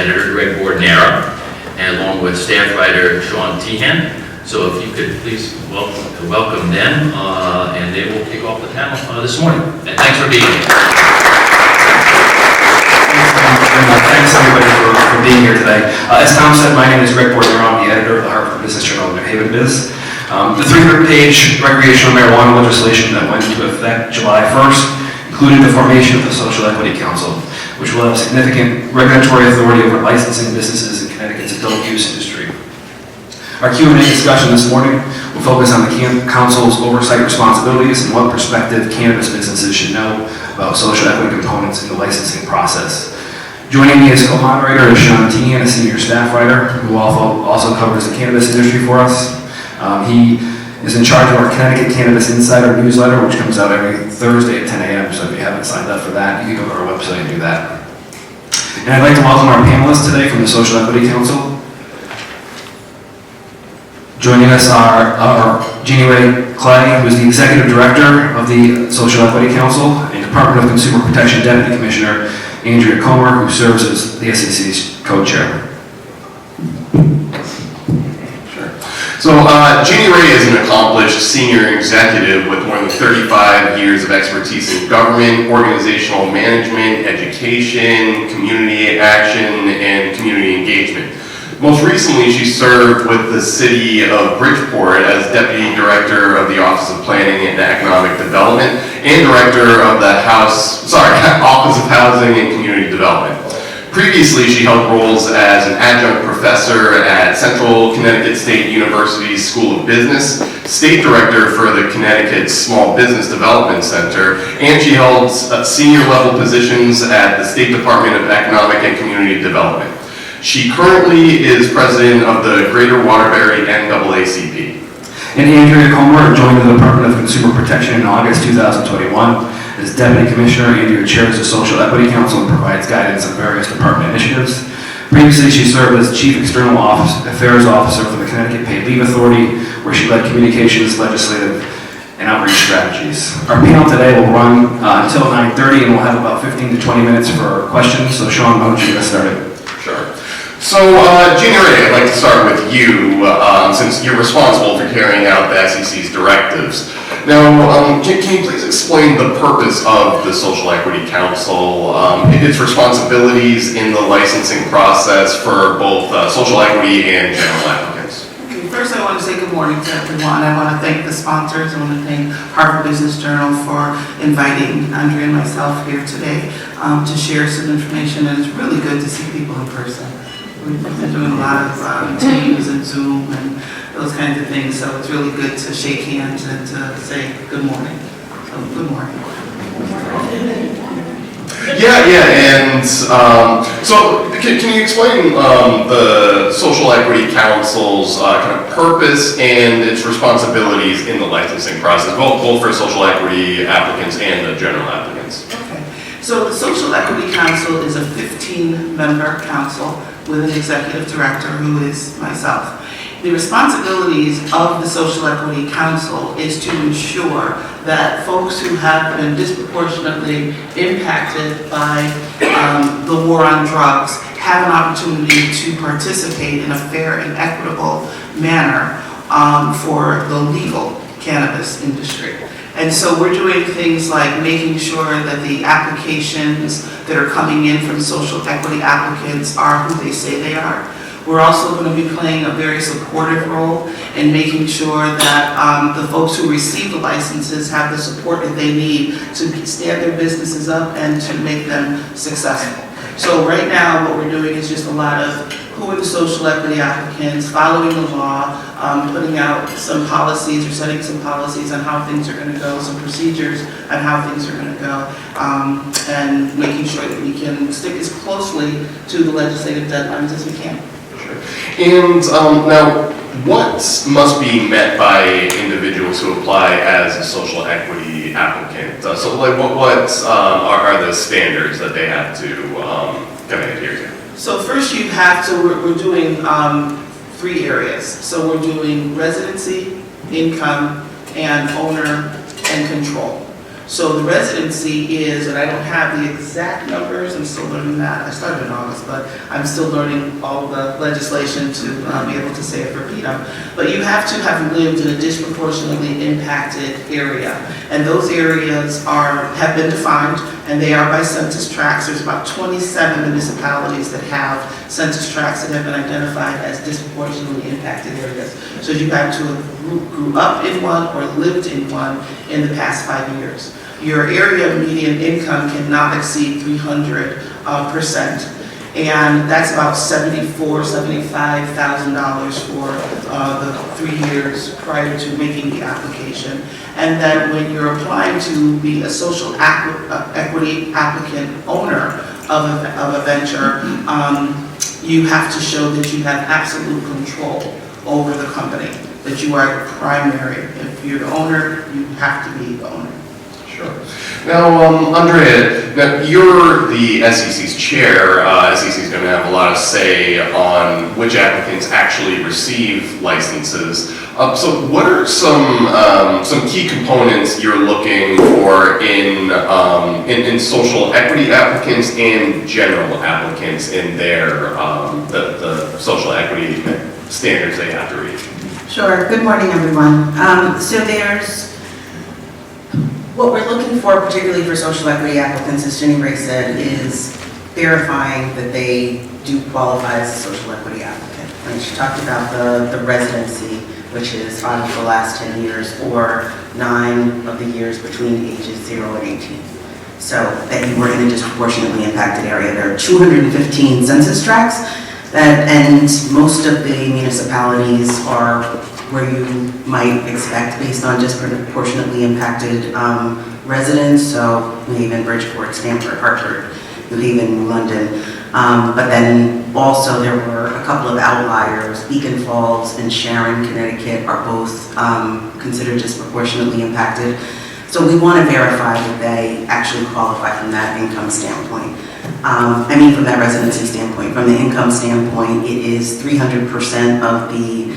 Editor Greg Bordonaro, and along with staff writer Sean Teehan. So if you could please welcome them, and they will kick off the panel this morning. And thanks for being here. Thanks everybody for being here today. As Tom said, my name is Greg Bordonaro. I'm the editor of the Hartford Business Journal, New Haven Biz. The 300-page recreational marijuana legislation that went into effect July 1st included the formation of the Social Equity Council, which will have significant regulatory authority over licensing businesses in Connecticut's adult use industry. Our Q&A discussion this morning will focus on the Council's oversight responsibilities and what prospective cannabis businesses should know about social equity components in the licensing process. Joining me as co-moderator is Sean Teehan, a Senior Staff Writer, who also covers the cannabis industry for us. He is in charge of our Connecticut Cannabis Insider newsletter, which comes out every Thursday at 10 a.m. So if you haven't signed up for that, you can go to our website and do that. And I'd like to welcome our panelists today from the Social Equity Council. Joining us are Ginne-Rae, who is the Executive Director of the Social Equity Council, and Department of Consumer Protection Deputy Commissioner Anrea Comer, who serves as the SEC's co-chair. So Ginne-Rae is an accomplished senior executive with more than 35 years of expertise in government, organizational management, education, community action, and community engagement. Most recently, she served with the City of Bridgeport as Deputy Director of the Office of Planning and Economic Development and Director of the Office of Housing and Community Development. Previously, she held roles as an adjunct professor at Central Connecticut State University's School of Business, State Director for the Connecticut Small Business Development Center, and she held senior level positions at the State Department of Economic and Community Development. She currently is president of the Greater Waterbury NAACP. And Anrea Comer joined the Department of Consumer Protection in August 2021. As Deputy Commissioner, Anrea chairs the Social Equity Council and provides guidance on various department initiatives. Previously, she served as Chief External Affairs Officer for the Connecticut Paid Leave Authority, where she led communications, legislative, and outreach strategies. Our panel today will run until 9:30, and we'll have about 15 to 20 minutes for questions. So Sean, why don't you get started? Sure. So, Ginne-Rae, I'd like to start with you, since you're responsible for carrying out the SEC's directives. Now, can you please explain the purpose of the Social Equity Council, its responsibilities in the licensing process for both social equity and general applicants? Okay, first I want to say good morning to everyone. I want to thank the sponsors. I want to thank Hartford Business Journal for inviting Anrea and myself here today to share some information, and it's really good to see people in person. We've been doing a lot of Teams and Zoom and those kinds of things, so it's really good to shake hands and to say good morning. So, good morning. And so can you explain the Social Equity Council's kind of purpose and its responsibilities in the licensing process, both for social equity applicants and the general applicants? Okay, so the Social Equity Council is a 15-member council with an executive director who is myself. The responsibilities of the Social Equity Council is to ensure that folks who have been disproportionately impacted by the war on drugs have an opportunity to participate in a fair and equitable manner for the legal cannabis industry. And so we're doing things like making sure that the applications that are coming in from social equity applicants are who they say they are. We're also going to be playing a very supportive role in making sure that the folks who receive the licenses have the support that they need to stand their businesses up and to make them successful. So right now what we're doing is just a lot of who are the social equity applicants, following the law, putting out some policies or setting some policies on how things are going to go, some procedures on how things are going to go, and making sure that we can stick as closely to the legislative deadlines as we can. Sure. And now, what must be met by individuals who apply as a social equity applicant? So like what are the standards that they have to kind of adhere to? So first you have to, we're doing 3 areas. So we're doing residency, income, and owner and control. So the residency is, and I don't have the exact numbers, I'm still learning that. I started in August, but I'm still learning all the legislation to be able to say it verbatim. But you have to have lived in a disproportionately impacted area. And those areas have been defined, and they are by census tracts. There's about 27 municipalities that have census tracts that have been identified as disproportionately impacted areas. So you have to have grew up in one or lived in one in the past 5 years. Your area of median income cannot exceed 300%. And that's about $75,000 for the 3 years prior to making the application. And then when you're applying to be a social equity applicant owner of a venture, you have to show that you have absolute control over the company, that you are the primary. If you're the owner, you have to be the owner. Sure. Now, Anrea, now you're the SEC's chair. SEC is going to have a lot of say on which applicants actually receive licenses. So what are some key components you're looking for in social equity applicants and general applicants in their the social equity standards they have to reach? Sure. Good morning, everyone. So what we're looking for, particularly for social equity applicants, as Ginne-Rae said, is verifying that they do qualify as a social equity applicant. And she talked about the residency, which is 5 of the last 10 years or 9 of the years between ages 0 and 18. So that you were in a disproportionately impacted area. There are 215 census tracts, and most of the municipalities are where you might expect based on disproportionately impacted residents, so New Haven, Bridgeport, Stamford, Hartford, New Haven, London. But then also there were a couple of outliers. Beacon Falls and Sharon, Connecticut are both considered disproportionately impacted. So we want to verify that they actually qualify from that income standpoint. From that residency standpoint. From the income standpoint, it is 300% of the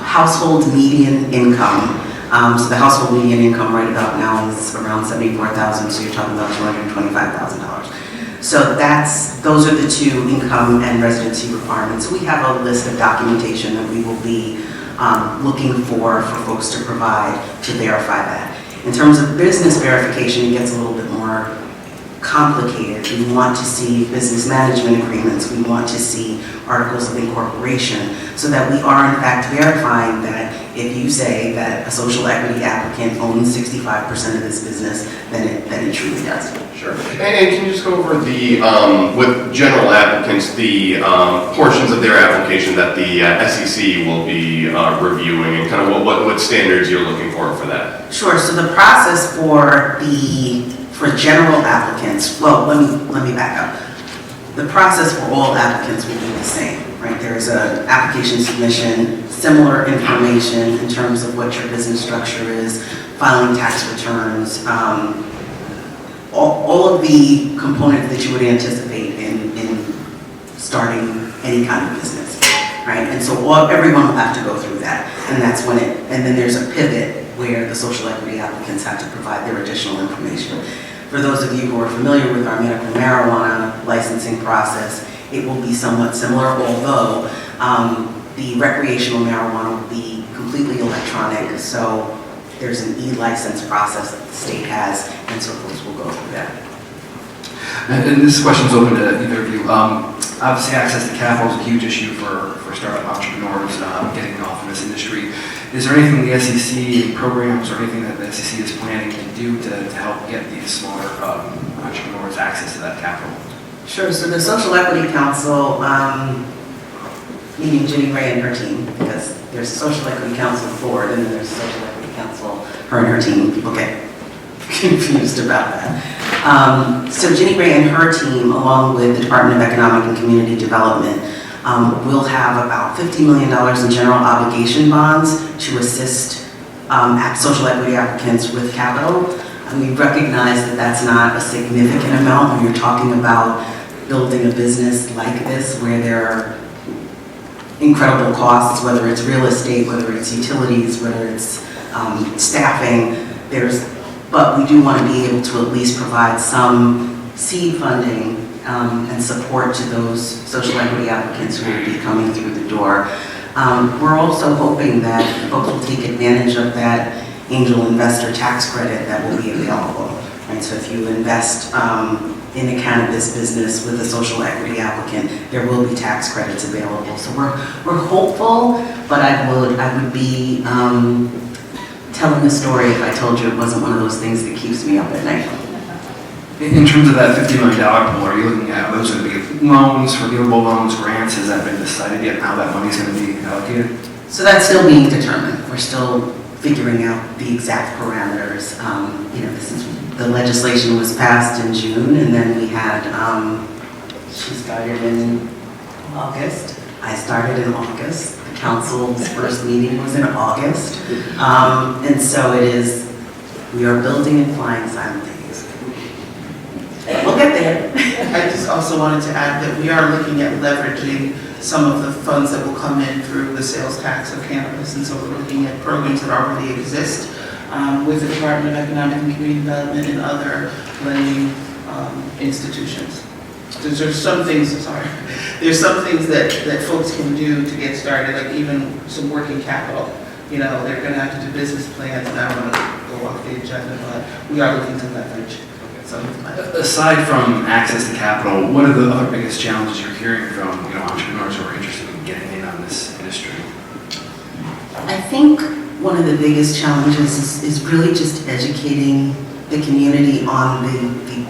household median income. So the household median income right about now is around $74,000, so you're talking about $225,000. So those are the two income and residency requirements. We have a list of documentation that we will be looking for folks to provide to verify that. In terms of business verification, it gets a little bit more complicated. We want to see business management agreements. We want to see articles of incorporation so that we are in fact verifying that if you say that a social equity applicant owns 65% of this business, then it truly does. Sure. And can you just go over the, with general applicants, the portions of their application that the SEC will be reviewing and kind of what standards you're looking for that? Sure. So the process for general applicants, well, let me back up. The process for all applicants will be the same, right? There is an application submission, similar information in terms of what your business structure is, filing tax returns, all of the components that you would anticipate in starting any kind of business, right? And so everyone will have to go through that, and that's when and then there's a pivot where the social equity applicants have to provide their additional information. For those of you who are familiar with our medical marijuana licensing process, it will be somewhat similar, although the recreational marijuana will be completely electronic, so there's an e-license process that the state has, and so folks will go through that. And this question is open to either of you. Obviously, access to capital is a huge issue for startup entrepreneurs getting off in this industry. Is there anything the SEC, programs, or anything that the SEC is planning to do to help get these smaller entrepreneurs access to that capital? Sure. So the Social Equity Council, meaning Ginne-Rae and her team, because there's a Social Equity Council board and then there's a Social Equity Council, her and her team. People get confused about that. So Ginne-Rae and her team, along with the Department of Economic and Community Development, will have about $50 million in general obligation bonds to assist social equity applicants with capital. And we recognize that that's not a significant amount when you're talking about building a business like this, where there are incredible costs, whether it's real estate, whether it's utilities, whether it's staffing. There's but we do want to be able to at least provide some seed funding and support to those social equity applicants who will be coming through the door. We're also hoping that folks will take advantage of that angel investor tax credit that will be available. And so if you invest in a cannabis business with a social equity applicant, there will be tax credits available. So we're hopeful, but I would be telling a story if I told you it wasn't one of those things that keeps me up at night. In terms of that $50 million pool, are you looking at those going to be loans, forgivable loans, grants? Has that been decided yet how that money is going to be allocated? So that's still being determined. We're still figuring out the exact parameters. The legislation was passed in June, and then we had, she started in August. I started in August. The council's first meeting was in August. And so we are building and flying simultaneously. We'll get there. I just also wanted to add that we are looking at leveraging some of the funds that will come in through the sales tax of cannabis, and so we're looking at programs that already exist with the Department of Economic and Community Development and other lending institutions. There's some things that folks can do to get started, like even some working capital. You know, they're going to have to do business plans, and I don't want to go off the agenda, but we are looking to leverage. Aside from access to capital, what are the other biggest challenges you're hearing from entrepreneurs who are interested in getting in on this industry? I think one of the biggest challenges is really just educating the community on the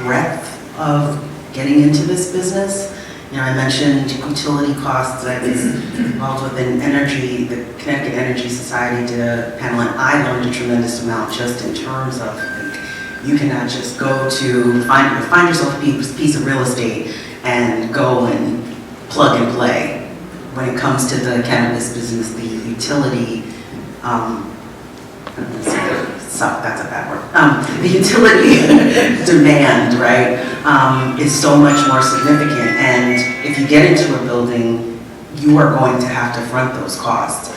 breadth of getting into this business. I mentioned utility costs. I was involved with an energy, the Connecticut Energy Society did a panel, and I learned a tremendous amount just in terms of you cannot just go to find yourself a piece of real estate and go and plug and play. When it comes to the cannabis business, the utility, that's a bad word. The utility demand, right, is so much more significant. And if you get into a building, you are going to have to front those costs.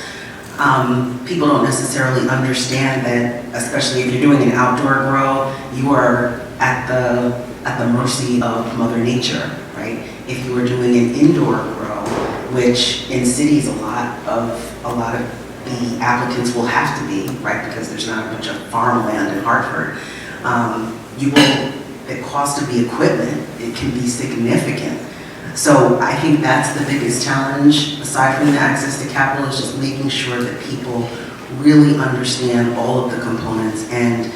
People don't necessarily understand that, especially if you're doing an outdoor grow, you are at the mercy of Mother Nature, right? If you are doing an indoor grow, which in cities a lot of the applicants will have to be, right? Because there's not a bunch of farmland in Hartford. The cost of the equipment, it can be significant. So I think that's the biggest challenge, aside from the access to capital, is just making sure that people really understand all of the components. And,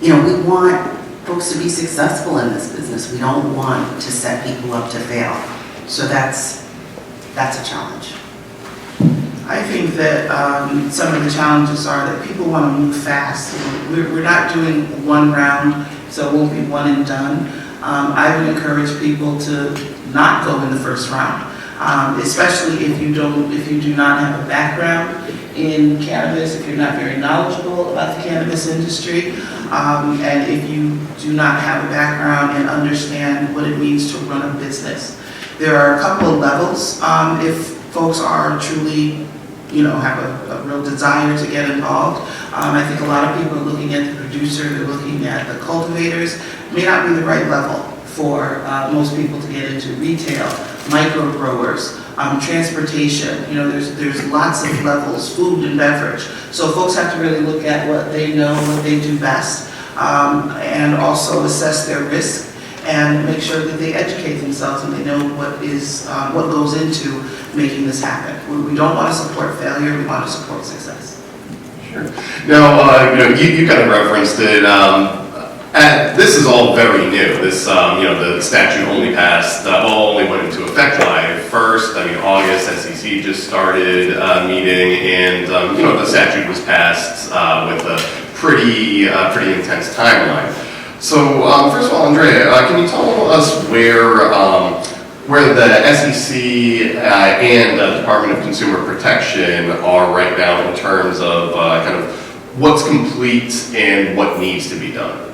we want folks to be successful in this business. We don't want to set people up to fail. So that's a challenge. I think that some of the challenges are that people want to move fast. We're not doing one round, so it won't be one and done. I would encourage people to not go in the first round, especially if you do not have a background in cannabis, if you're not very knowledgeable about the cannabis industry, and if you do not have a background and understand what it means to run a business. There are a couple of levels. If folks are truly, have a real desire to get involved, I think a lot of people are looking at the producer, they're looking at the cultivators. It may not be the right level for most people to get into retail, micro growers, transportation. There's lots of levels, food and beverage. So folks have to really look at what they know, what they do best, and also assess their risk and make sure that they educate themselves and they know what goes into making this happen. We don't want to support failure, we want to support success. Sure. Now, you kind of referenced it. This is all very new. This, the statute only only went into effect July 1st. August, SEC just started meeting, and the statute was passed with a pretty intense timeline. So, first of all, Anrea, can you tell us where the SEC and the Department of Consumer Protection are right now in terms of kind of what's complete and what needs to be done?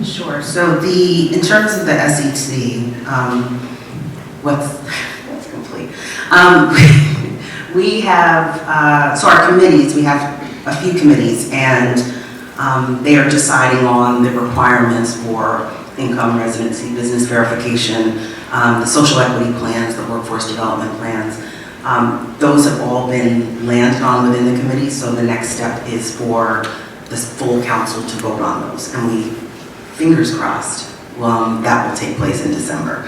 Sure. So in terms of the SEC, what's complete? We have, our committees, we have a few committees, and They are deciding on the requirements for income, residency, business verification, the social equity plans, the workforce development plans. Those have all been landed on within the committee, so the next step is for the full council to vote on those. And we, fingers crossed, that will take place in December.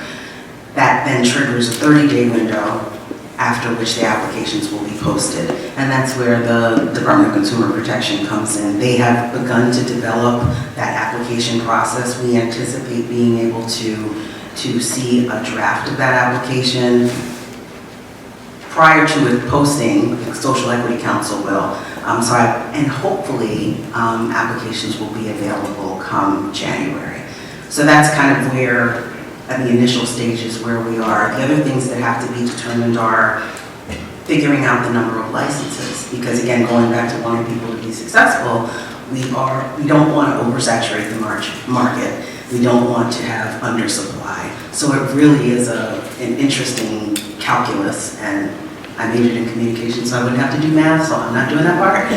That then triggers a 30-day window after which the applications will be posted. And that's where the Department of Consumer Protection comes in. They have begun to develop that application process. We anticipate being able to see a draft of that application prior to it posting. The Social Equity Council will. And hopefully applications will be available come January. So that's kind of where, at the initial stages, where we are. The other things that have to be determined are figuring out the number of licenses, because again, going back to wanting people to be successful, we don't want to oversaturate the market. We don't want to have undersupply. So it really is an interesting calculus, and I majored in communication, so I wouldn't have to do math, so I'm not doing that part.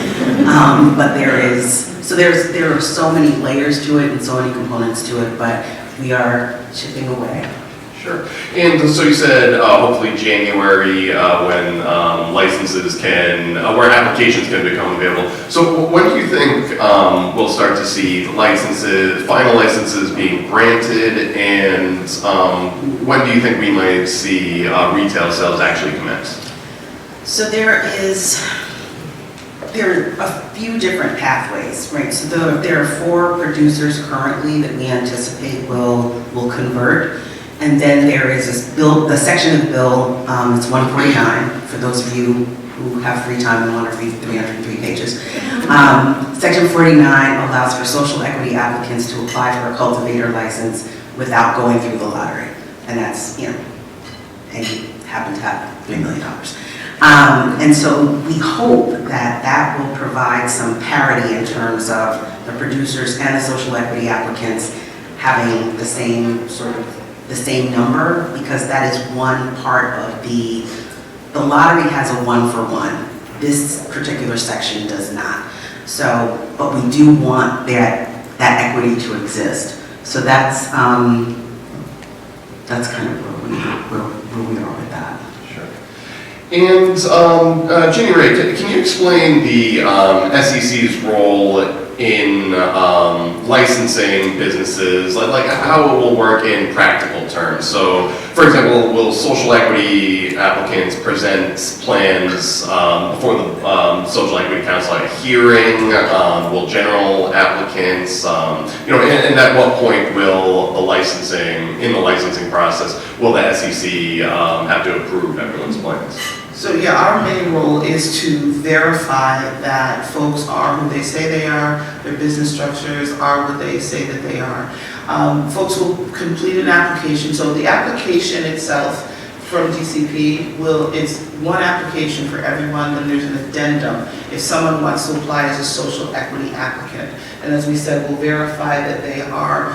But there are so many layers to it and so many components to it, but we are chipping away. Sure. And so you said hopefully January when licenses where applications can become available. So when do you think we'll start to see the final licenses being granted, and when do you think we might see retail sales actually commence? So there are a few different pathways, right? So there are 4 producers currently that we anticipate will convert. And then there is this bill, the section of the bill, it's 149, for those of you who have free time and want to read 303 pages. Section 49 allows for social equity applicants to apply for a cultivator license without going through the lottery. And that's, and you happen to have $3 million. And so we hope that that will provide some parity in terms of the producers and the social equity applicants having the same number, because that is one part of the lottery has a 1-for-1. This particular section does not. So, but we do want that equity to exist. So that's kind of where we are with that. And Ginne-Rae, can you explain the SEC's role in licensing businesses, like how it will work in practical terms? So, for example, will social equity applicants present plans before the Social Equity Council at a hearing? Will general applicants, and at what point will in the licensing process, will the SEC have to approve everyone's plans? So yeah, our main role is to verify that folks are who they say they are, their business structures are what they say that they are. Folks will complete an application. So the application itself from DCP it's one application for everyone, then there's an addendum if someone wants to apply as a social equity applicant. And as we said, we'll verify that they are,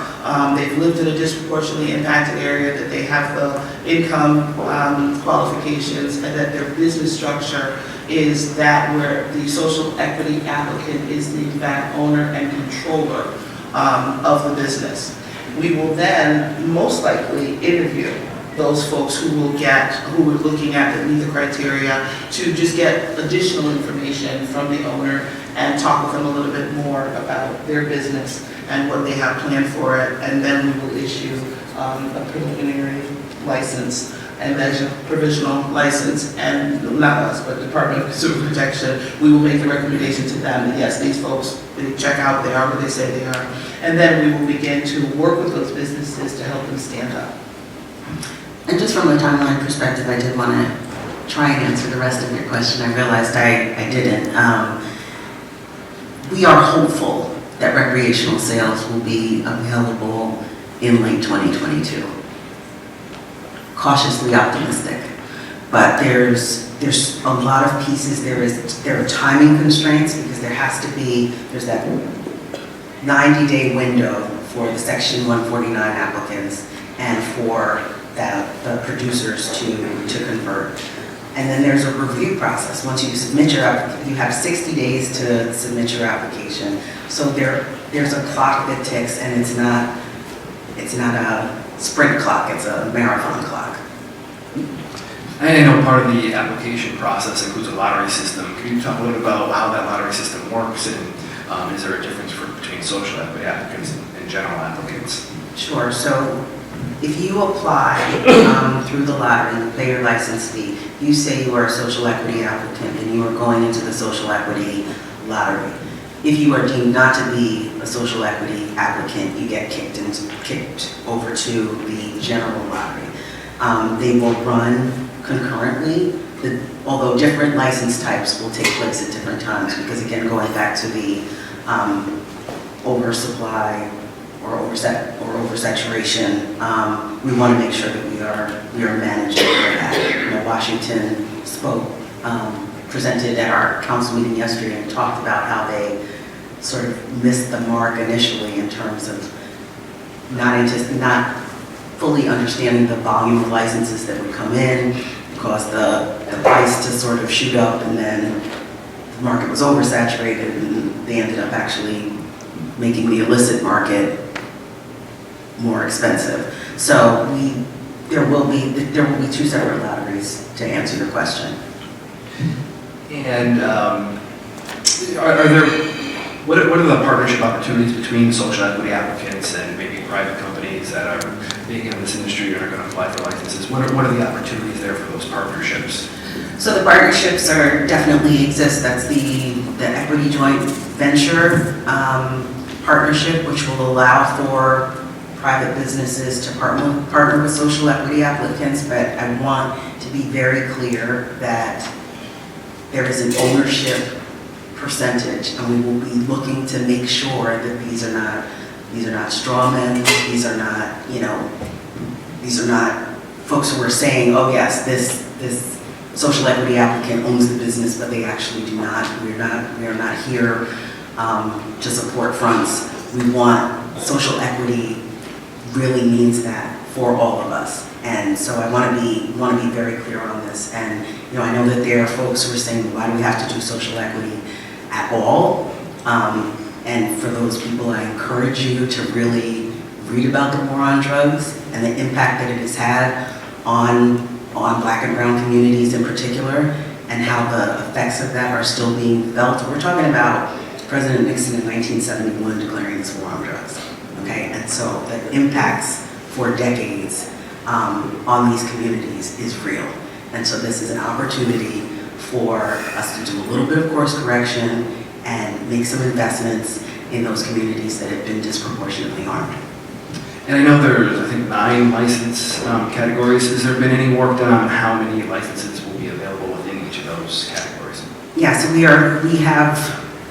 they've lived in a disproportionately impacted area, that they have the income qualifications, and that their business structure is that where the social equity applicant is the in fact owner and controller of the business. We will then most likely interview those folks who we're looking at that meet the criteria, to just get additional information from the owner and talk with them a little bit more about their business and what they have planned for it. And then we will issue a preliminary license and then a provisional license, and not us, but Department of Consumer Protection. We will make the recommendation to them that yes, these folks, they check out, they are what they say they are. And then we will begin to work with those businesses to help them stand up. And just from a timeline perspective, I did want to try and answer the rest of your question. I realized I didn't. We are hopeful that recreational sales will be available in late 2022. Cautiously optimistic, but there's a lot of pieces. There are timing constraints, because there's that 90-day window for the Section 149 applicants and for the producers to convert. And then there's a review process. Once you submit you have 60 days to submit your application. So there's a clock that ticks, and it's not a sprint clock, it's a marathon clock. I know part of the application process includes a lottery system. Can you talk a little bit about how that lottery system works, and is there a difference between social equity applicants and general applicants? Sure. So if you apply through the lottery, you pay your license fee, you say you are a social equity applicant and you are going into the social equity lottery. If you are deemed not to be a social equity applicant, you get kicked over to the general lottery. They will run concurrently, although different license types will take place at different times, because again, going back to the oversupply or oversaturation, we want to make sure that we are managing that. You know, Washington presented at our council meeting yesterday and talked about how they sort of missed the mark initially in terms of not fully understanding the volume of licenses that would come in, caused the price to sort of shoot up, and then the market was oversaturated, and they ended up actually making the illicit market more expensive. So there will be two separate lotteries, to answer your question. And what are the partnership opportunities between social equity applicants and maybe private companies that are big in this industry and are going to apply for licenses? What are the opportunities there for those partnerships? So the partnerships definitely exist. That's the equity joint venture partnership, which will allow for private businesses to partner with social equity applicants. But I want to be very clear that there is an ownership percentage, and we will be looking to make sure that these are not straw men. These are not folks who are saying, oh yes, this social equity applicant owns the business, but they actually do not. We are not here to support fronts. We want social equity really means that for all of us. And so I want to be very clear on this. And I know that there are folks who are saying, why do we have to do social equity at all? And for those people, I encourage you to really read about the war on drugs and the impact that it has had on Black and brown communities in particular, and how the effects of that are still being felt. We're talking about President Nixon in 1971 declaring this war on drugs, okay? And so the impacts for decades on these communities is real. And so this is an opportunity for us to do a little bit of course correction and make some investments in those communities that have been disproportionately harmed. And I know there's, I think, 9 license categories. Has there been any work done on how many licenses will be available within each of those categories? Yeah, so we have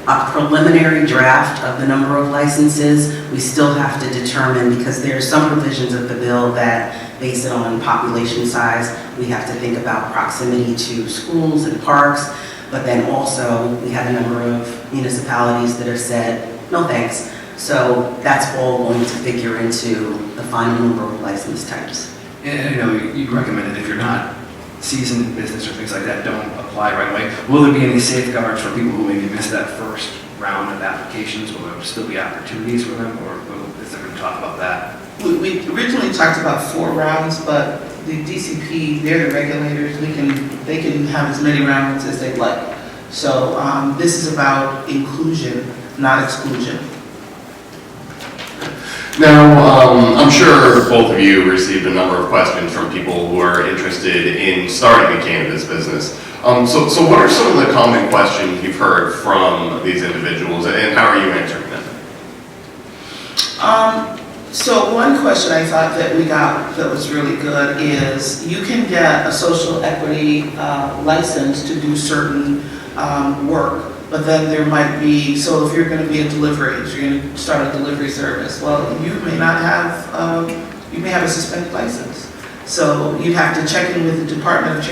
a preliminary draft of the number of licenses. We still have to determine, because there are some provisions of the bill that base it on population size. We have to think about proximity to schools and parks, but then also we have a number of municipalities that have said, no thanks. So that's all going to figure into the final number of license types. And I know you recommended if you're not seasoned in business or things like that, don't apply right away. Will there be any safeguards for people who maybe missed that first round of applications? Will there still be opportunities for them, or is there going to talk about that? We originally talked about 4 rounds, but the DCP, they're the regulators. They can have as many rounds as they'd like. So this is about inclusion, not exclusion. Now, I'm sure both of you received a number of questions from people who are interested in starting a cannabis business. So what are some of the common questions you've heard from these individuals, and how are you answering them? So one question I thought that we got that was really good is you can get a social equity license to do certain work. But then there might be, so if you're going to be a delivery, if you're going to start a delivery service, well, you may not have, you may have a suspended license. So you have to check in with the Department of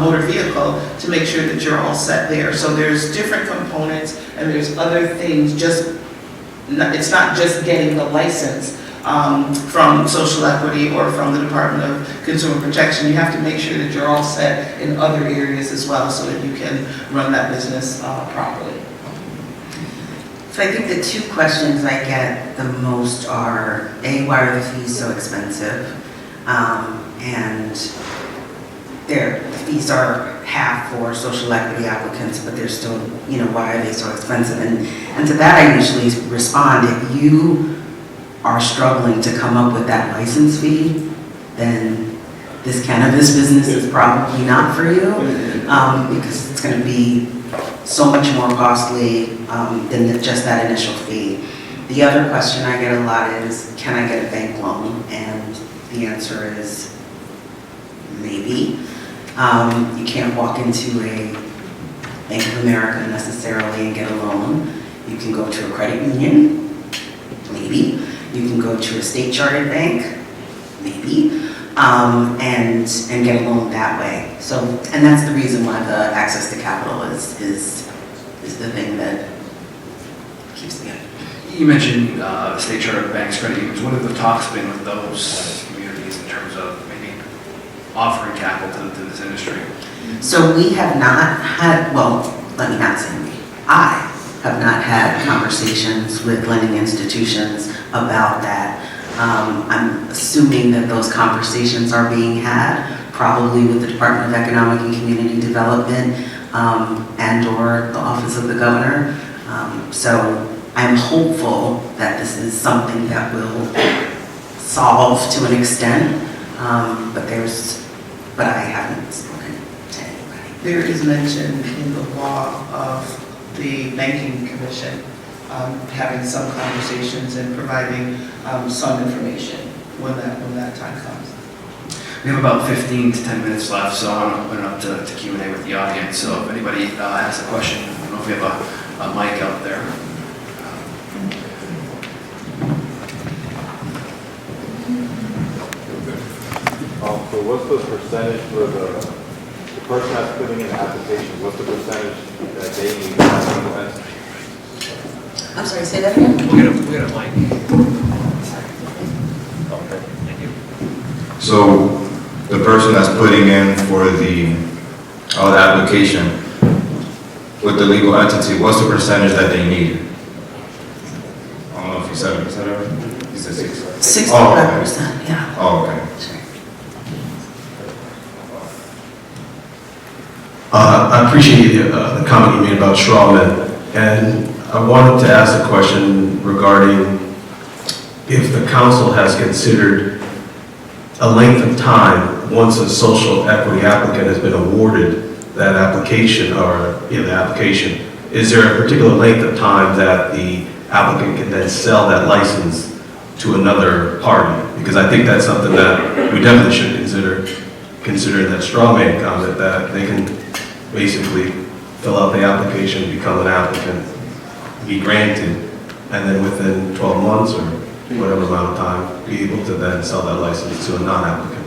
Motor Vehicle to make sure that you're all set there. So there's different components, and there's other things. It's not just getting the license, from social equity or from the Department of Consumer Protection. You have to make sure that you're all set in other areas as well so that you can run that business properly. So I think the two questions I get the most are, A, why are the fees so expensive? And the fees are half for social equity applicants, but they're still, why are they so expensive? And to that I usually respond, if you are struggling to come up with that license fee, then this cannabis business is probably not for you, because it's going to be so much more costly than just that initial fee. The other question I get a lot is, can I get a bank loan? And the answer is maybe. You can't walk into a Bank of America necessarily and get a loan. You can go to a credit union, maybe. You can go to a state chartered bank, maybe, and get a loan that way. So, and that's the reason why the access to capital is the thing that keeps me up. You mentioned state chartered banks, credit unions. What have the talks been with those communities in terms of maybe offering capital to this industry? So we have not had, well, let me not say we, I have not had conversations with lending institutions about that. I'm assuming that those conversations are being had, probably with the Department of Economic and Community Development and or the Office of the Governor. So I'm hopeful that this is something that will solve to an extent, but I haven't spoken to anybody. There is mention in the law of the Banking Commission having some conversations and providing some information when that time comes. We have about 15 to 10 minutes left, so I want to open it up to Q&A with the audience. So if anybody has a question, I don't know if we have a mic out there. So what's the percentage for the person that's putting in the application? What's the percentage that they need? I'm sorry, say that again? We'll get a mic. Okay. Thank you. So the person that's putting in for the application with the legal entity, what's the percentage that they need? I don't know if you said it, you said 6. 65%, yeah. Oh, okay. Sure. I appreciate the comment you made about strawmen, and I wanted to ask a question regarding if the council has considered a length of time once a social equity applicant has been awarded that application is there a particular length of time that the applicant can then sell that license to another party? Because I think that's something that we definitely should consider that straw man comment, that they can basically fill out the application, become an applicant, be granted, and then within 12 months or whatever amount of time, be able to then sell that license to a non-applicant.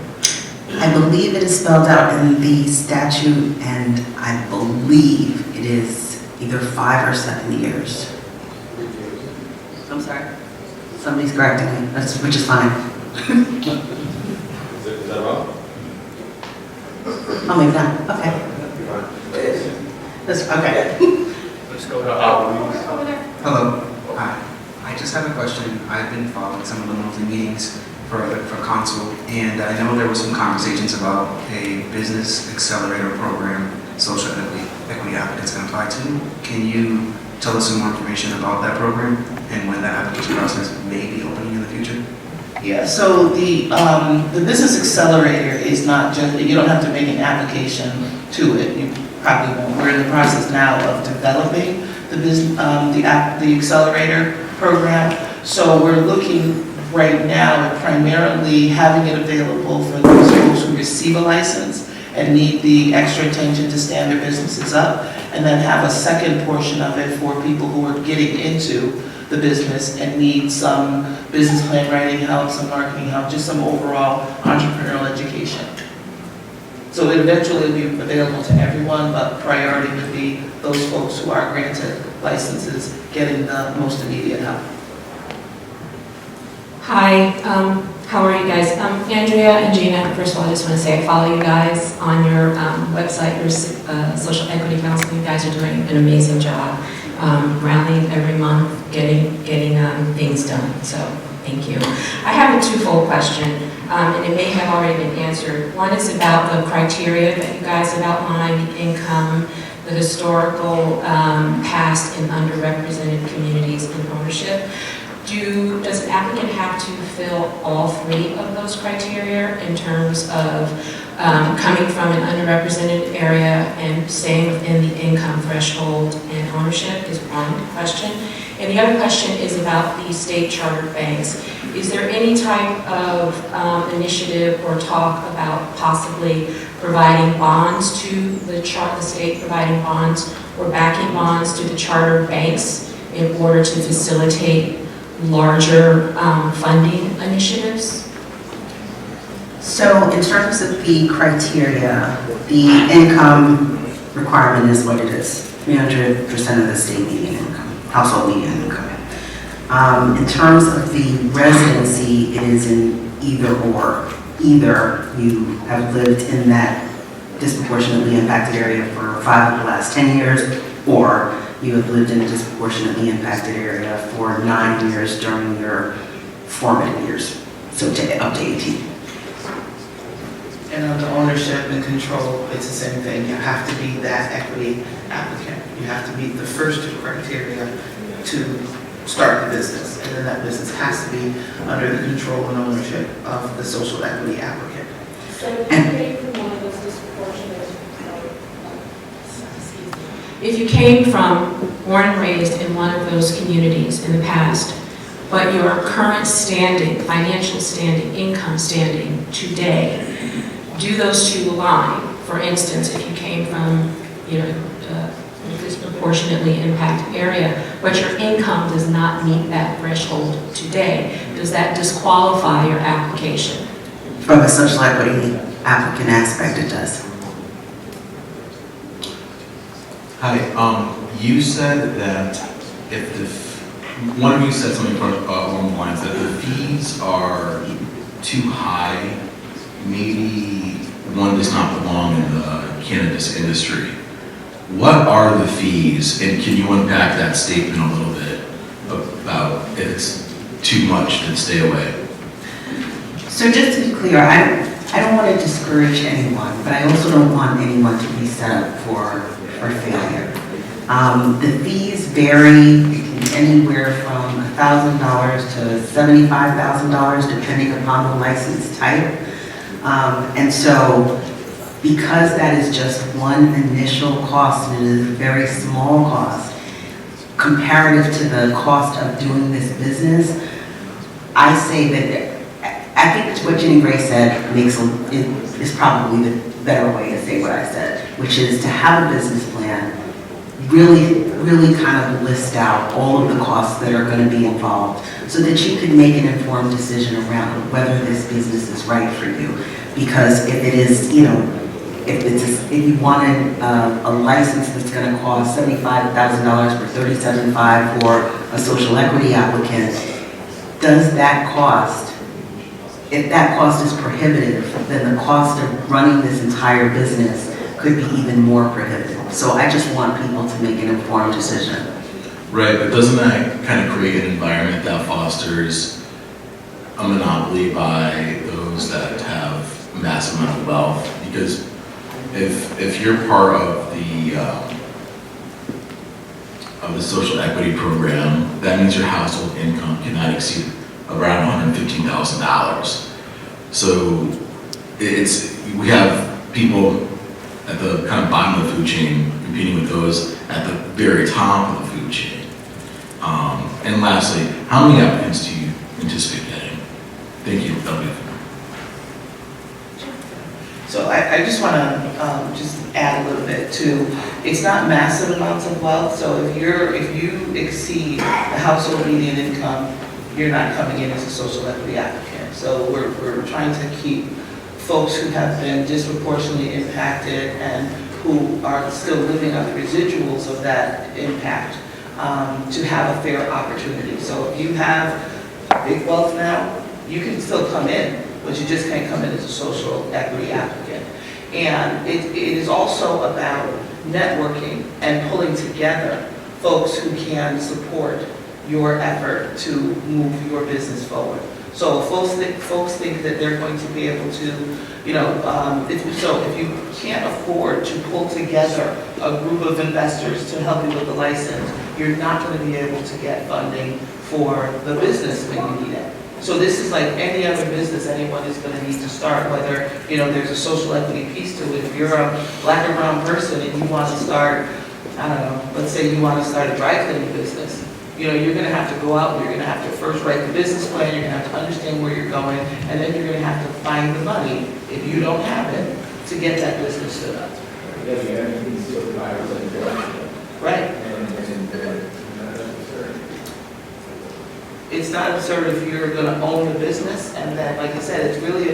I believe it is spelled out in the statute, and I believe it is either 5 or 7 years. I'm sorry? Somebody's correcting me, which is fine. Is that wrong? Oh, maybe not, okay. That's, okay. Let's go to Hello. Hi. I just have a question. I've been following some of the monthly meetings for council, and I know there were some conversations about a business accelerator program social equity applicants can apply to. Can you tell us some more information about that program and when that application process may be opening in the future? Yeah, so the business accelerator is not just, you don't have to make an application to it. You probably won't. We're in the process now of developing the accelerator program. So we're looking right now at primarily having it available for those folks who receive a license and need the extra attention to stand their businesses up, and then have a second portion of it for people who are getting into the business and need some business plan writing help, some marketing help, just some overall entrepreneurial education. So it eventually will be available to everyone, but priority would be those folks who are granted licenses getting the most immediate help. Hi, how are you guys? Andrea and Gina, first of all, I just want to say I follow you guys on your website, your Social Equity Council. You guys are doing an amazing job rallying every month, getting things done. So thank you. I have a twofold question, and it may have already been answered. One is about the criteria that you guys have outlined, the income, the historical past in underrepresented communities and ownership. Does an applicant have to fill all three of those criteria in terms of coming from an underrepresented area and staying within the income threshold and ownership is one question. And the other question is about the state chartered banks. Is there any type of initiative or talk about possibly providing bonds to the state providing bonds or backing bonds to the chartered banks in order to facilitate larger funding initiatives? So in terms of the criteria, the income requirement is what it is, 300% of the state median income, household median income. In terms of the residency, it is in either or. Either you have lived in that disproportionately impacted area for 5 of the last 10 years, or you have lived in a disproportionately impacted area for 9 years during your formative years, so up to 18. And under ownership and control, it's the same thing. You have to be that equity applicant. You have to meet the first two criteria to start the business, and then that business has to be under the control and ownership of the social equity applicant. So if you came from one of those disproportionate, if you came from, born and raised in one of those communities in the past, but your current standing, financial standing, income standing today, do those two align? For instance, if you came from, a disproportionately impacted area, but your income does not meet that threshold today, does that disqualify your application? From a social equity applicant aspect, it does. Hi, you said that one of you said something along the lines that the fees are too high. Maybe one does not belong in the cannabis industry. What are the fees, and can you unpack that statement a little bit about if it's too much, then stay away? So just to be clear, I don't want to discourage anyone, but I also don't want anyone to be set up for failure. The fees vary anywhere from $1,000 to $75,000 depending upon the license type. And so because that is just one initial cost and it is a very small cost comparative to the cost of doing this business, I say that I think what Ginne-Rae said is probably the better way to say what I said, which is to have a business plan, really kind of list out all of the costs that are going to be involved so that you can make an informed decision around whether this business is right for you. Because if it is, if you wanted a license that's going to cost $75,000 for $37,500 for a social equity applicant, does that cost, if that cost is prohibitive, then the cost of running this entire business could be even more prohibitive. So I just want people to make an informed decision. Right, but doesn't that kind of create an environment that fosters a monopoly by those that have massive amount of wealth? Because if you're part of the social equity program, that means your household income cannot exceed around $115,000. So we have people at the kind of bottom of the food chain competing with those at the very top of the food chain. And lastly, how many applicants do you anticipate getting? Thank you. That'll be it. So I just want to just add a little bit to, it's not massive amounts of wealth. So if you exceed the household median income, you're not coming in as a social equity applicant. So we're trying to keep folks who have been disproportionately impacted and who are still living on the residuals of that impact to have a fair opportunity. So if you have big wealth now, you can still come in, but you just can't come in as a social equity applicant. And it is also about networking and pulling together folks who can support your effort to move your business forward. So folks think that they're going to be able to, you know, if you can't afford to pull together a group of investors to help you with the license, you're not going to be able to get funding for the business when you need it. So this is like any other business anyone is going to need to start, whether, you know, there's a social equity piece to it. If you're a black or brown person and you want to start, I don't know, let's say you want to start a dry cleaning business, you know, you're going to have to go out and you're going to have to first write the business plan, you're going to have to understand where you're going, and then you're going to have to find the money, if you don't have it, to get that business stood up. Right. It's not absurd if you're going to own the business, and then, like I said, it's really,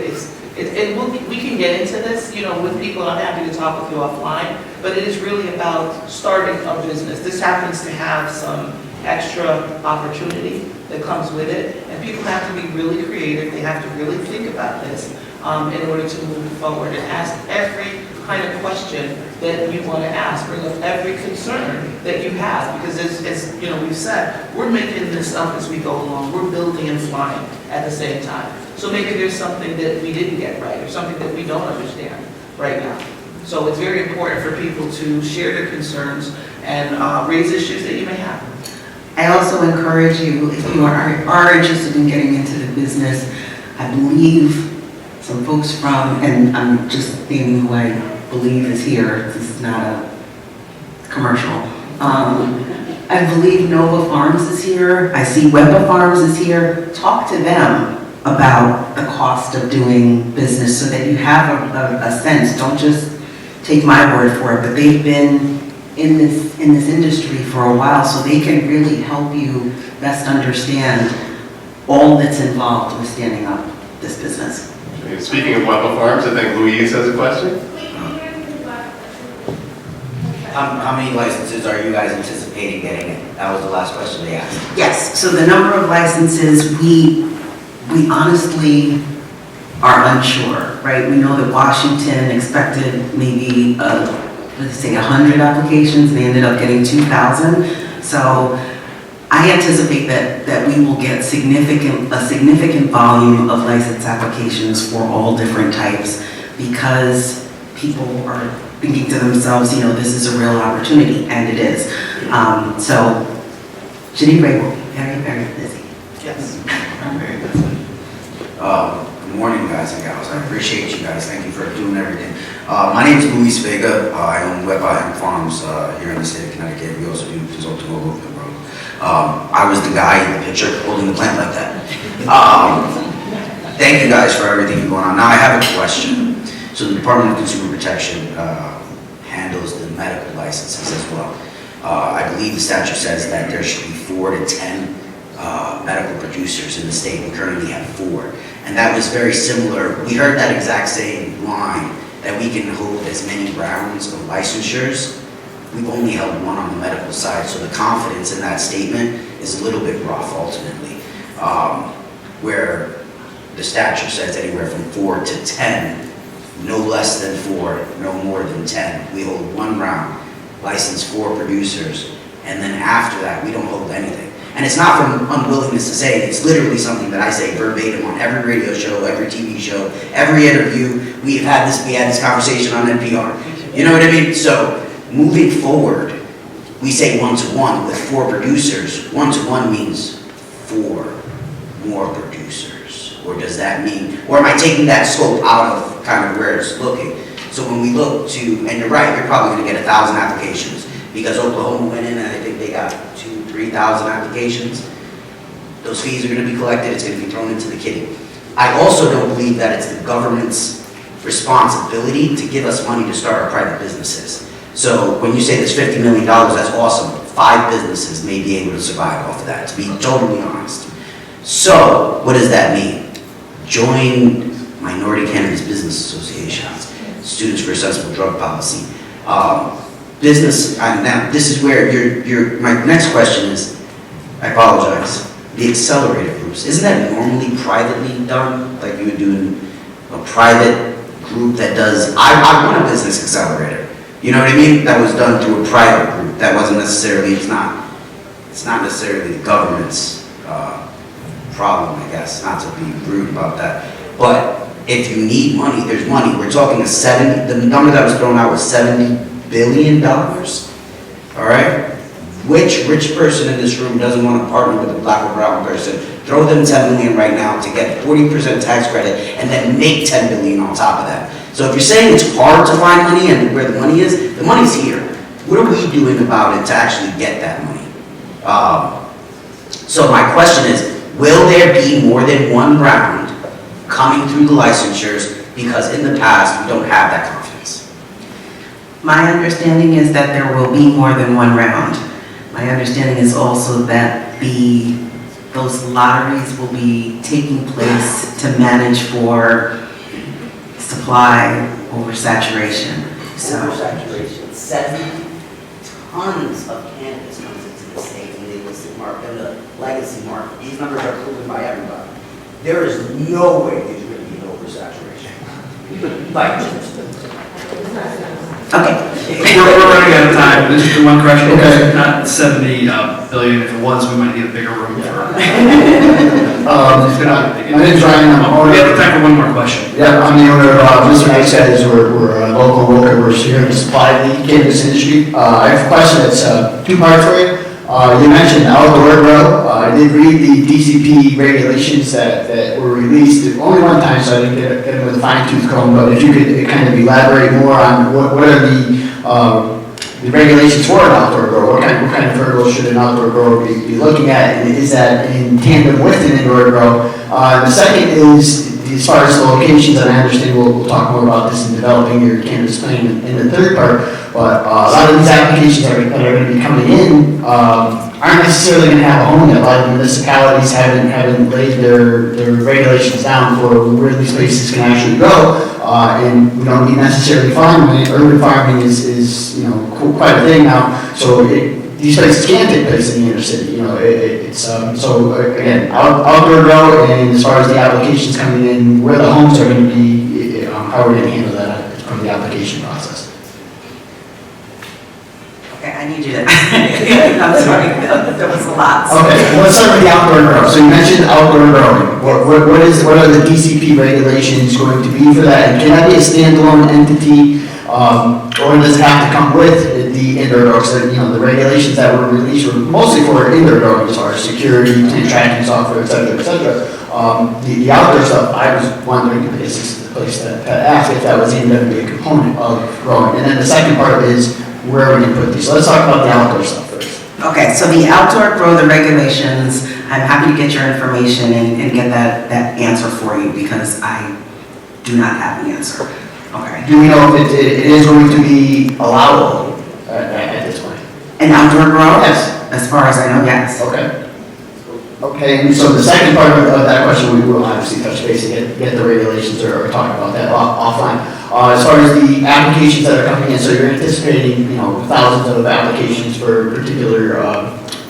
we can get into this, you know, with people. I'm happy to talk with you offline, but it is really about starting a business. This happens to have some extra opportunity that comes with it, and people have to be really creative. They have to really think about this in order to move forward and ask every kind of question that you want to ask. Bring up every concern that you have, because as you know, we've said, we're making this up as we go along. We're building and flying at the same time. So maybe there's something that we didn't get right, or something that we don't understand right now. So it's very important for people to share their concerns and raise issues that you may have. I also encourage you, if you are interested in getting into the business, I believe some folks from, and I'm just naming who I believe is here, this is not a commercial. I believe Nova Farms is here, I see Weber Farms is here. Talk to them about the cost of doing business so that you have a sense. Don't just take my word for it, but they've been in this industry for a while, so they can really help you best understand all that's involved with standing up this business. Speaking of Weber Farms, I think Louise has a question. How many licenses are you guys anticipating getting? That was the last question they asked. Yes, so the number of licenses, we honestly are unsure, right? We know that Washington expected maybe, let's say 100 applications, and they ended up getting 2,000. So I anticipate that we will get a significant volume of license applications for all different types, because people are thinking to themselves, you know, this is a real opportunity, and it is. So Ginne-Rae will be very, very busy. Yes. I'm very busy. Good morning, guys and gals. I appreciate you guys. Thank you for doing everything. My name is Luis Vega. I own Weber Farms here in the state of Connecticut. We also do consulting all over the world. I was the guy in the picture holding the plant like that. Thank you guys for everything going on. Now I have a question. So the Department of Consumer Protection handles the medical licenses as well. I believe the statute says that there should be 4 to 10 medical producers in the state. We currently have 4. And that was very similar. We heard that exact same line, that we can hold as many rounds of licensures. We've only held 1 on the medical side, so the confidence in that statement is a little bit rough ultimately. Where the statute says anywhere from 4 to 10, no less than 4, no more than 10. We hold 1 round, license 4 producers, and then after that, we don't hold anything. And it's not from unwillingness to say it, it's literally something that I say verbatim on every radio show, every TV show, every interview. We had this conversation on NPR. You know what I mean? So moving forward, we say 1-to-1 with 4 producers. 1-to-1 means 4 more producers. Or does that mean, or am I taking that scope out of kind of where it's looking? So when we look to, and you're right, you're probably going to get 1,000 applications, because Oklahoma went in and I think they got 2,000-3,000 applications. Those fees are going to be collected, it's going to be thrown into the kitty. I also don't believe that it's the government's responsibility to give us money to start our private businesses. So when you say there's $50 million, that's awesome. 5 businesses may be able to survive off of that, to be totally honest. So what does that mean? Join minority cannabis business associations, Students for a Sensible Drug Policy. Business, now this is where my next question is, I apologize, the accelerator groups, isn't that normally privately done? Like you would do a private group that does, I want a business accelerator. You know what I mean? That was done through a private group. That wasn't necessarily, it's not necessarily the government's problem, I guess, not to be rude about that. But if you need money, there's money. We're talking the number that was thrown out was $70 billion, all right? Which rich person in this room doesn't want to partner with a black or brown person? Throw them $10 million right now to get 40% tax credit and then make $10 billion on top of that. So if you're saying it's hard to find money and where the money is, the money's here. What are we doing about it to actually get that money? So my question is, will there be more than one round coming through the licensures? Because in the past, we don't have that confidence. My understanding is that there will be more than one round. My understanding is also that those lotteries will be taking place to manage for supply oversaturation. Oversaturation. 70 tons of cannabis comes into the state in the illicit market, in the legacy market. These numbers are proven by everybody. There is no way there's going to be an oversaturation. Okay. We're running out of time. Just one correction. Okay. Not 70 billion. If it was, we might need a bigger room for. My name's Ryan. We have time for one more question. Yeah, I'm the owner of Mr. Says we're a local worker. We're here to supply the cannabis industry. I have a question that's two parts for you. You mentioned outdoor grow. I did read the DCP regulations that were released only one time, so I didn't get them with a fine-tooth comb. But if you could kind of elaborate more on what are the regulations for an outdoor grower, what kind of hurdles should an outdoor grower be looking at, and is that in tandem with an indoor grow? The second is, as far as the locations, and I understand we'll talk more about this in developing your cannabis plan in the third part, but a lot of these applications that are going to be coming in aren't necessarily going to have a home yet. A lot of municipalities haven't laid their regulations down for where these places can actually go, and we don't need necessarily farmland. Urban farming is quite a thing now, so these places can take place in the inner city. So again, outdoor grow, and as far as the applications coming in, where the homes are going to be, how we're going to handle that from the application process. Okay, I need you to, I'm sorry, there was a lot. Okay, let's start with the outdoor grow. So you mentioned outdoor growing. What are the DCP regulations going to be for that? And can that be a standalone entity, or does it have to come with the indoor grow? So, the regulations that were released were mostly for indoor growing, as far as security, plant tracking software, et cetera, et cetera. The outdoor stuff, I was wondering, if this is the place to ask if that was even going to be a component of growing. And then the second part is, where are we going to put these? So let's talk about the outdoor stuff first. Okay, so the outdoor grow, the regulations, I'm happy to get your information and get that answer for you, because I do not have the answer. Okay. Do we know if it is going to be allowable at this point? An outdoor grow? Yes. As far as I know, yes. Okay. Okay, and so the second part of that question, we will obviously touch base and get the regulations or talk about that offline. As far as the applications that are coming in, so you're anticipating, thousands of applications for particular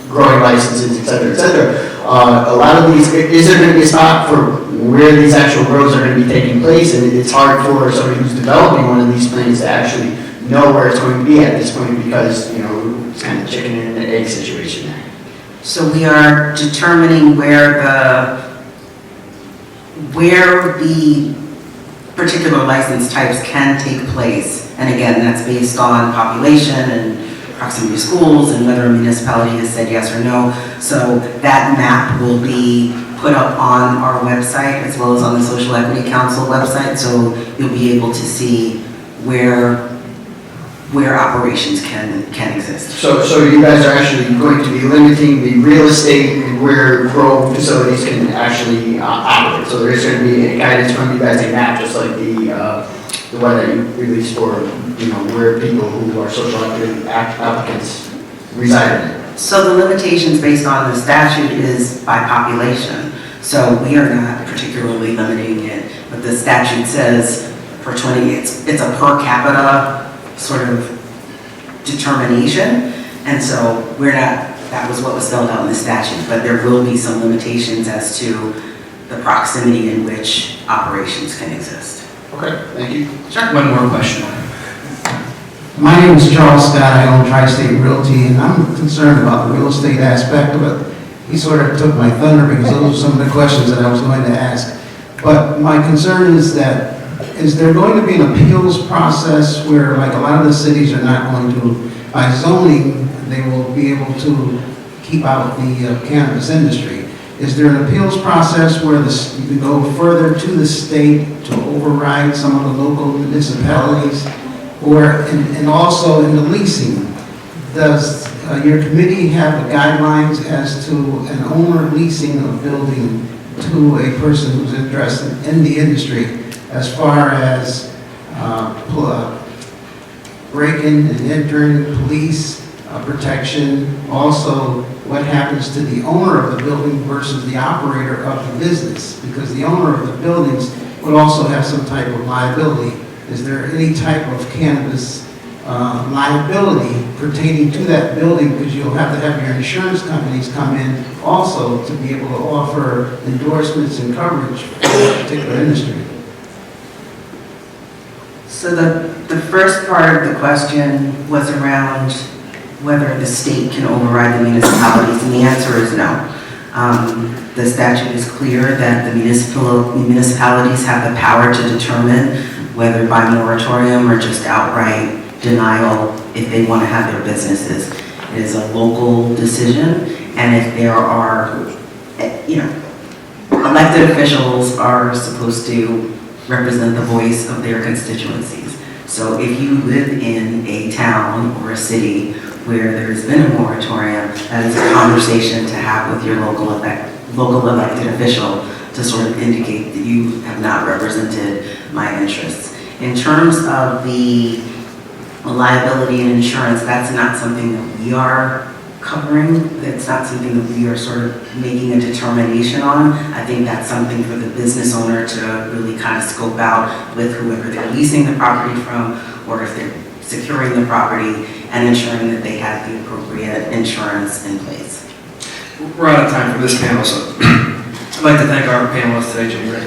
growing licenses, et cetera, et cetera. A lot of these, is there going to be a spot for where these actual grows are going to be taking place? And it's hard for somebody who's developing one of these plants to actually know where it's going to be at this point, because, it's kind of chicken and egg situation there. So we are determining where the particular license types can take place. And again, that's based on population and proximity to schools and whether a municipality has said yes or no. So that map will be put up on our website as well as on the Social Equity Council website. So you'll be able to see where operations can exist. So you guys are actually going to be limiting the real estate where grow facilities can actually operate. So there is going to be a guidance from you guys, a map, just like the one that you released for, where people who are social equity applicants reside in. So the limitations based on the statute is by population. So we are not particularly limiting it, but the statute says for 20, it's a per capita sort of determination, and so we're not that was what was spelled out in the statute, but there will be some limitations as to the proximity in which operations can exist. Okay, thank you. Sure. One more question. My name is Charles Scott. I own Tri-State Realty, and I'm concerned about the real estate aspect of it. He sort of took my thunder because those are some of the questions that I was going to ask. But my concern is that, is there going to be an appeals process where, like a lot of the cities are not going to, by zoning, they will be able to keep out the cannabis industry? Is there an appeals process where you can go further to the state to override some of the local municipalities? Or, and also in the leasing, does your committee have guidelines as to an owner leasing a building to a person who's interested in the industry as far as break-in and entering, police protection, also what happens to the owner of the building versus the operator of the business? Because the owner of the buildings would also have some type of liability. Is there any type of cannabis liability pertaining to that building? Because you'll have to have your insurance companies come in also to be able to offer endorsements and coverage for that particular industry. So the first part of the question was around whether the state can override the municipalities, and the answer is no. The statute is clear that the municipalities have the power to determine whether by moratorium or just outright denial if they want to have their businesses. It is a local decision, and if there are, elected officials are supposed to represent the voice of their constituencies. So if you live in a town or a city where there's been a moratorium, that is a conversation to have with your local elected official to sort of indicate that you have not represented my interests. In terms of the liability and insurance, that's not something that we are covering. That's not something that we are sort of making a determination on. I think that's something for the business owner to really kind of scope out with whoever they're leasing the property from, or if they're securing the property and ensuring that they have the appropriate insurance in place. We're out of time for this panel, so I'd like to thank our panelists today, Ginne-Rae.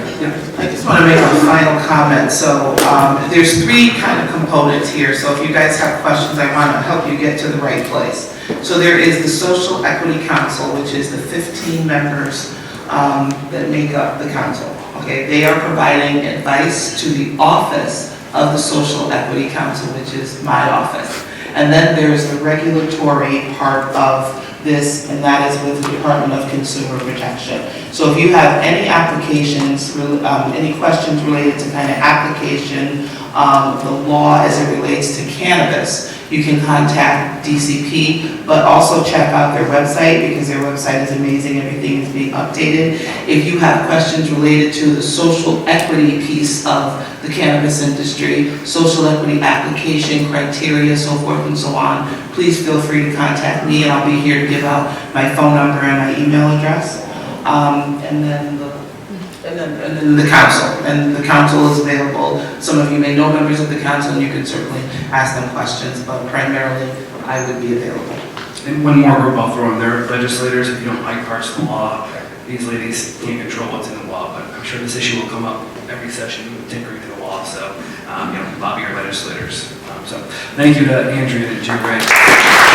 I just want to make a final comment. So there's three kind of components here. So if you guys have questions, I want to help you get to the right place. So there is the Social Equity Council, which is the 15 members that make up the council. Okay, they are providing advice to the office of the Social Equity Council, which is my office. And then there's the regulatory part of this, and that is with the Department of Consumer Protection. So if you have any applications, any questions related to kind of application, the law as it relates to cannabis, you can contact DCP, but also check out their website because their website is amazing. Everything is being updated. If you have questions related to the social equity piece of the cannabis industry, social equity application criteria, so forth and so on, please feel free to contact me, and I'll be here to give out my phone number and my email address. And then the council, and the council is available. Some of you may know members of the council, and you can certainly ask them questions, but primarily I would be available. And one more group I'll throw in there, legislators, if you don't like parts of the law, these ladies can't control what's in the law, but I'm sure this issue will come up every session, tinkering to the law, so, lobby your legislators. So thank you to Andrea and Ginne-Rae.